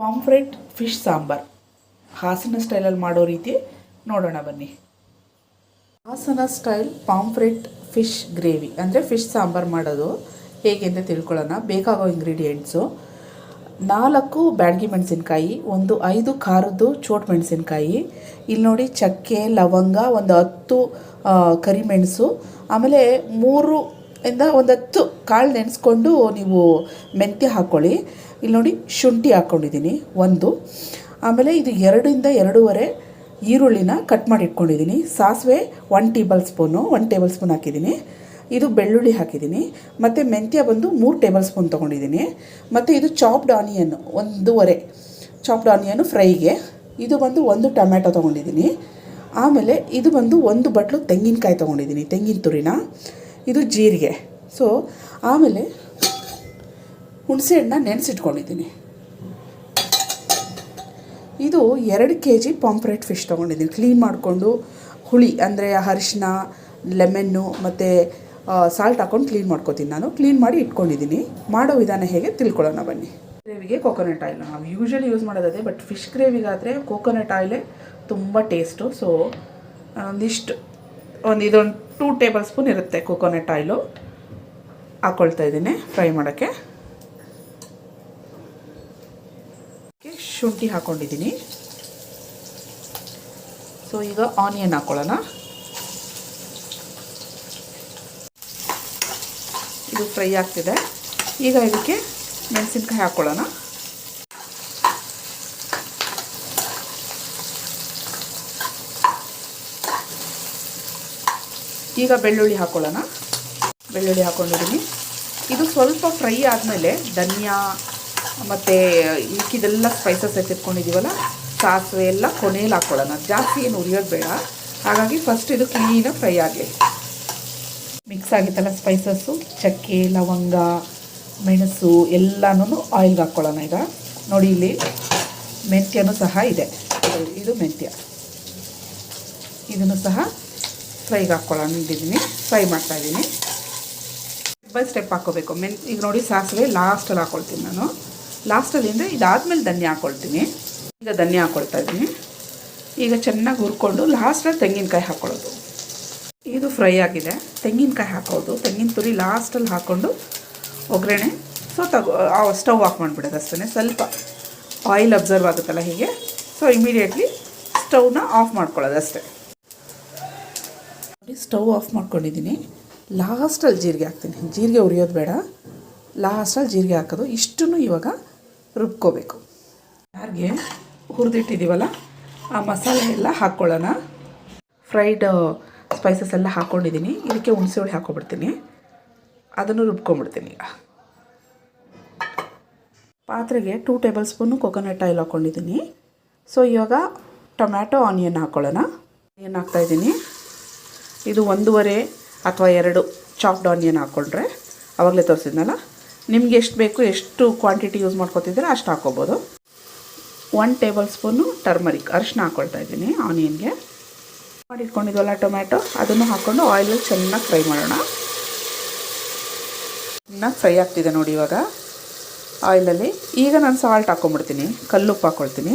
Pomfret fish sambar Hassan ಸ್ಟೈಲಲ್ಲಿ ಮಾಡೋ ರೀತಿ ನೋಡೋಣ ಬನ್ನಿ. Hassan style pomfret fish gravy ಅಂದರೆ ಫಿಶ್ ಸಾಂಬಾರು ಮಾಡೋದು ಹೇಗೆ ಅಂತ ತಿಳ್ಕೊಳ್ಳೋಣ. ಬೇಕಾಗೋ ಇಂಗ್ರೀಡಿಯೆಂಟ್ಸು 4 ಬ್ಯಾಡಗಿ ಮೆಣಸಿನ್ಕಾಯಿ, 5 ಖಾರದ್ದು ಚೋಟ್ ಮೆಣಸಿನ್ಕಾಯಿ, ಇಲ್ಲಿ ನೋಡಿ ಚಕ್ಕೆ ಲವಂಗ, 10 ಕರಿಮೆಣಸು, ಆಮೇಲೆ 3 ಇಂದ 10 ಕಾಳು ನೆನೆಸ್ಕೊಂಡು ನೀವು ಮೆಂತ್ಯ ಹಾಕ್ಕೊಳ್ಳಿ. ಇಲ್ಲಿ ನೋಡಿ ಶುಂಠಿ ಹಾಕ್ಕೊಂಡಿದ್ದೀನಿ 1, ಆಮೇಲೆ ಇದು 2 ಇಂದ 2.5 ಈರುಳ್ಳಿನ ಕಟ್ ಮಾಡಿ ಇಟ್ಕೊಂಡಿದ್ದೀನಿ. ಸಾಸಿವೆ 1 ಟೇಬಲ್ ಸ್ಪೂನ್ ಹಾಕಿದ್ದೀನಿ. ಇದು ಬೆಳ್ಳುಳ್ಳಿ ಹಾಕಿದ್ದೀನಿ. ಮತ್ತು ಮೆಂತ್ಯ ಬಂದು 3 ಟೇಬಲ್ ಸ್ಪೂನ್ ತೊಗೊಂಡಿದ್ದೀನಿ. ಮತ್ತು ಇದು ಚಾಪ್ಡ್ ಆನಿಯನ್ 1.5 ಚಾಪ್ಡ್ ಆನಿಯನು ಫ್ರೈಗೆ. ಇದು ಬಂದು 1 ಟೊಮ್ಯಾಟೊ ತೊಗೊಂಡಿದ್ದೀನಿ. ಆಮೇಲೆ ಇದು ಬಂದು 1 ಬಟ್ಲು ತೆಂಗಿನಕಾಯಿ ತೊಗೊಂಡಿದ್ದೀನಿ, ತೆಂಗಿನ ತುರಿನ. ಇದು ಜೀರಿಗೆ. ಆಮೇಲೆ ಹುಣಸೆಹಣ್ಣನ್ನ ನೆನೆಸಿಟ್ಕೊಂಡಿದ್ದೀನಿ. ಇದು 2 kg ಪಾಂಫ್ರೆಟ್ ಫಿಶ್ ತೊಗೊಂಡಿದ್ದೀನಿ. ಕ್ಲೀನ್ ಮಾಡಿಕೊಂಡು ಹುಳಿ ಅಂದರೆ ಅರಿಶಿನ, ಲೆಮನ್ನು ಮತ್ತು ಸಾಲ್ಟ್ ಹಾಕ್ಕೊಂಡು ಕ್ಲೀನ್ ಮಾಡ್ಕೊತೀನಿ. ನಾನು ಕ್ಲೀನ್ ಮಾಡಿ ಇಟ್ಕೊಂಡಿದ್ದೀನಿ. ಮಾಡೋ ವಿಧಾನ ಹೇಗೆ ತಿಳ್ಕೊಳ್ಳೋಣ ಬನ್ನಿ. ಗ್ರೇವಿಗೆ ಕೋಕೋನಟ್ ಆಯಿಲ್ ನಾವು ಯೂಶ್ವಲಿ ಯೂಸ್ ಮಾಡೋದೇ, ಬಟ್ ಫಿಶ್ ಗ್ರೇವಿಗಾದರೆ ಕೋಕೋನಟ್ ಆಯಿಲೇ ತುಂಬ ಟೇಸ್ಟು. ಇದೊಂದು 2 ಟೇಬಲ್ ಸ್ಪೂನ್ ಇರುತ್ತೆ ಕೋಕೋನಟ್ ಆಯಿಲು. ಹಾಕ್ಕೊಳ್ತಾ ಇದ್ದೀನಿ ಫ್ರೈ ಮಾಡೋಕ್ಕೆ. ಶುಂಠಿ ಹಾಕ್ಕೊಂಡಿದ್ದೀನಿ. ಈಗ ಆನಿಯನ್ ಹಾಕ್ಕೊಳ್ಳೋಣ. ಇದು ಫ್ರೈ ಆಗ್ತಿದೆ. ಈಗ ಇದಕ್ಕೆ ಮೆಣಸಿನ್ಕಾಯಿ ಹಾಕ್ಕೊಳ್ಳೋಣ. ಈಗ ಬೆಳ್ಳುಳ್ಳಿ ಹಾಕ್ಕೊಳ್ಳೋಣ. ಬೆಳ್ಳುಳ್ಳಿ ಹಾಕ್ಕೊಂಡಿದ್ದೀನಿ. ಇದು ಸ್ವಲ್ಪ ಫ್ರೈ ಆದಮೇಲೆ ಧನಿಯಾ ಮತ್ತು ಇದೆಲ್ಲ ಸ್ಪೈಸಸ್ ಎತ್ತಿಟ್ಕೊಂಡಿದ್ದೀವಲ್ಲ, ಸಾಸಿವೆ ಎಲ್ಲ ಕೊನೆಯಲ್ಲಿ ಹಾಕ್ಕೊಳ್ಳೋಣ. ಜಾಸ್ತಿ ಏನು ಉರಿಯೋದು ಬೇಡ. ಹಾಗಾಗಿ ಫಸ್ಟ್ ಇದು ಕ್ಲೀನಾಗಿ ಫ್ರೈ ಆಗಲಿ. ಮಿಕ್ಸ್ ಆಗಿತ್ತಲ್ಲ ಸ್ಪೈಸಸ್ಸು, ಚಕ್ಕೆ ಲವಂಗ ಮೆಣಸು ಎಲ್ಲನೂ ಆಯಿಲ್ಗೆ ಹಾಕ್ಕೊಳ್ಳೋಣ. ಈಗ ನೋಡಿ ಇಲ್ಲಿ ಮೆಂತ್ಯನೂ ಸಹ ಇದೆ. ಇದು ಮೆಂತ್ಯ, ಇದನ್ನು ಸಹ ಫ್ರೈಗೆ ಹಾಕ್ಕೊಳ್ಳೋಣ. ಫ್ರೈ ಮಾಡ್ತಾಯಿದ್ದೀನಿ. ಸ್ಟೆಪ್ ಬೈ ಸ್ಟೆಪ್ ಹಾಕ್ಕೋಬೇಕು. ಈಗ ನೋಡಿ ಸಾಸಿವೆ ಲಾಸ್ಟಲ್ಲಿ ಹಾಕ್ಕೊಳ್ತೀನಿ ನಾನು. ಲಾಸ್ಟಲ್ಲಿಂದ ಇದಾದಮೇಲೆ ಧನಿಯಾ ಹಾಕ್ಕೊಳ್ತೀನಿ. ಈಗ ಧನಿಯಾ ಹಾಕ್ಕೊಳ್ತಾ ಇದ್ದೀನಿ. ಈಗ ಚೆನ್ನಾಗಿ ಹುರ್ಕೊಂಡು ಲಾಸ್ಟಲ್ಲಿ ತೆಂಗಿನಕಾಯಿ ಹಾಕ್ಕೊಳ್ಳೋದು. ಇದು ಫ್ರೈ ಆಗಿದೆ. ತೆಂಗಿನಕಾಯಿ ಹಾಕೋದು, ತೆಂಗಿನ ತುರಿ ಲಾಸ್ಟಲ್ಲಿ ಹಾಕ್ಕೊಂಡು ಒಗ್ಗರಣೆ ಸ್ಟವ್ ಆಫ್ ಮಾಡಿಬಿಡೋದು ಅಷ್ಟೇ. ಸ್ವಲ್ಪ ಆಯಿಲ್ ಅಬ್ಸರ್ವ್ ಆಗುತ್ತಲ್ಲ ಹೀಗೆ. ಇಮಿಡಿಯೇಟ್ಲಿ ಸ್ಟವ್ನ ಆಫ್ ಮಾಡ್ಕೊಳ್ಳೋದು ಅಷ್ಟೇ. ಸ್ಟವ್ ಆಫ್ ಮಾಡ್ಕೊಂಡಿದ್ದೀನಿ. ಲಾಸ್ಟಲ್ಲಿ ಜೀರಿಗೆ ಹಾಕ್ತೀನಿ. ಜೀರಿಗೆ ಉರಿಯೋದು ಬೇಡ, ಲಾಸ್ಟಲ್ಲಿ ಜೀರಿಗೆ ಹಾಕೋದು. ಇಷ್ಟನ್ನು ಇವಾಗ ರುಬ್ಕೋಬೇಕು. ಯಾರಿಗೆ ಹುರಿದಿಟ್ಟಿದ್ದೀವಲ್ಲ ಆ ಮಸಾಲೆ ಎಲ್ಲ ಹಾಕ್ಕೊಳ್ಳೋಣ. ಫ್ರೈಡ್ ಸ್ಪೈಸಸ್ ಎಲ್ಲ ಹಾಕ್ಕೊಂಡಿದ್ದೀನಿ. ಇದಕ್ಕೆ ಹುಣಸೆ ಹುಳಿ ಹಾಕ್ಕೊಬಿಡ್ತೀನಿ. ಅದನ್ನು ರುಬ್ಕೊಂಡ್ಬಿಡ್ತೀನಿ. ಈಗ ಪಾತ್ರೆಗೆ 2 ಟೇಬಲ್ ಸ್ಪೂನು ಕೋಕೋನಟ್ ಆಯಿಲ್ ಹಾಕ್ಕೊಂಡಿದ್ದೀನಿ. ಇವಾಗ ಟೊಮ್ಯಾಟೊ ಆನಿಯನ್ ಹಾಕ್ಕೊಳ್ಳೋಣ. ಆನಿಯನ್ ಹಾಕ್ತಾಯಿದ್ದೀನಿ. ಇದು 1.5 ಅಥವಾ 2 ಚಾಪ್ಡ್ ಆನಿಯನ್ ಹಾಕ್ಕೊಂಡ್ರೆ ಆವಾಗಲೇ ತೋರಿಸಿದ್ನಲ್ಲ, ನಿಮ್ಗೆ ಎಷ್ಟು ಬೇಕು, ಎಷ್ಟು ಕ್ವಾಂಟಿಟಿ ಯೂಸ್ ಮಾಡ್ಕೊತಿದ್ರೆ ಅಷ್ಟು ಹಾಕ್ಕೋಬೋದು. 1 ಟೇಬಲ್ ಸ್ಪೂನು ಟರ್ಮರಿಕ್ ಅರಿಶಿನ ಹಾಕ್ಕೊಳ್ತಾ ಇದ್ದೀನಿ ಆನಿಯನ್ಗೆ. ಮಾಡಿಟ್ಕೊಂಡಿದ್ವಲ್ಲ ಟೊಮ್ಯಾಟೊ, ಅದನ್ನು ಹಾಕ್ಕೊಂಡು ಆಯಿಲಲ್ಲಿ ಚೆನ್ನಾಗಿ ಫ್ರೈ ಮಾಡೋಣ. ಚೆನ್ನಾಗಿ ಫ್ರೈ ಆಗ್ತಿದೆ ನೋಡಿ ಇವಾಗ ಆಯಿಲಲ್ಲಿ. ಈಗ ನಾನು ಸಾಲ್ಟ್ ಹಾಕ್ಕೊಂಬಿಡ್ತೀನಿ, ಕಲ್ಲುಪ್ಪು ಹಾಕ್ಕೊಳ್ತೀನಿ.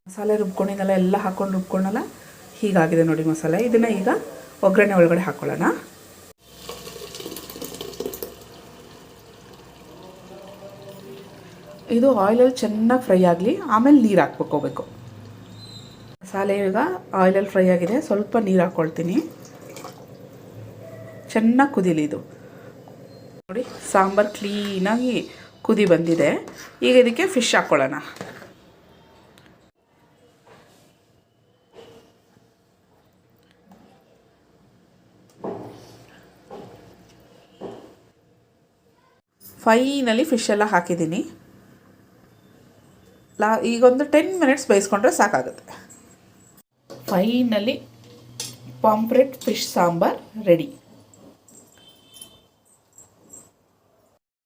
ಮಸಾಲೆ ರುಬ್ಕೊಂಡಿದ್ದೆಲ್ಲ ಎಲ್ಲ ಹಾಕ್ಕೊಂಡು ರುಬ್ಕೊಂಡಲ್ಲ, ಹೀಗಾಗಿದೆ ನೋಡಿ ಮಸಾಲೆ. ಇದನ್ನು ಈಗ ಒಗ್ಗರಣೆ ಒಳಗಡೆ ಹಾಕ್ಕೊಳ್ಳೋಣ. ಇದು ಆಯಿಲಲ್ಲಿ ಚೆನ್ನಾಗಿ ಫ್ರೈ ಆಗಲಿ, ಆಮೇಲೆ ನೀರು ಹಾಕ್ಕೋಬೇಕು. ಮಸಾಲೆ ಈಗ ಆಯಿಲಲ್ಲಿ ಫ್ರೈ ಆಗಿದೆ. ಸ್ವಲ್ಪ ನೀರು ಹಾಕ್ಕೊಳ್ತೀನಿ. ಚೆನ್ನಾಗಿ ಕುದೀಲಿ ಇದು. ನೋಡಿ ಸಾಂಬಾರು ಕ್ಲೀನಾಗಿ ಕುದಿ ಬಂದಿದೆ. ಈಗ ಇದಕ್ಕೆ ಫಿಶ್ ಹಾಕ್ಕೊಳ್ಳೋಣ. ಫೈನಲಿ ಫಿಶ್ ಎಲ್ಲ ಹಾಕಿದ್ದೀನಿ. ಈಗೊಂದು 10 ಮಿನಿಟ್ಸ್ ಬೇಯಿಸ್ಕೊಂಡ್ರೆ ಸಾಕಾಗುತ್ತೆ. Finally pomfret fish sambar ready.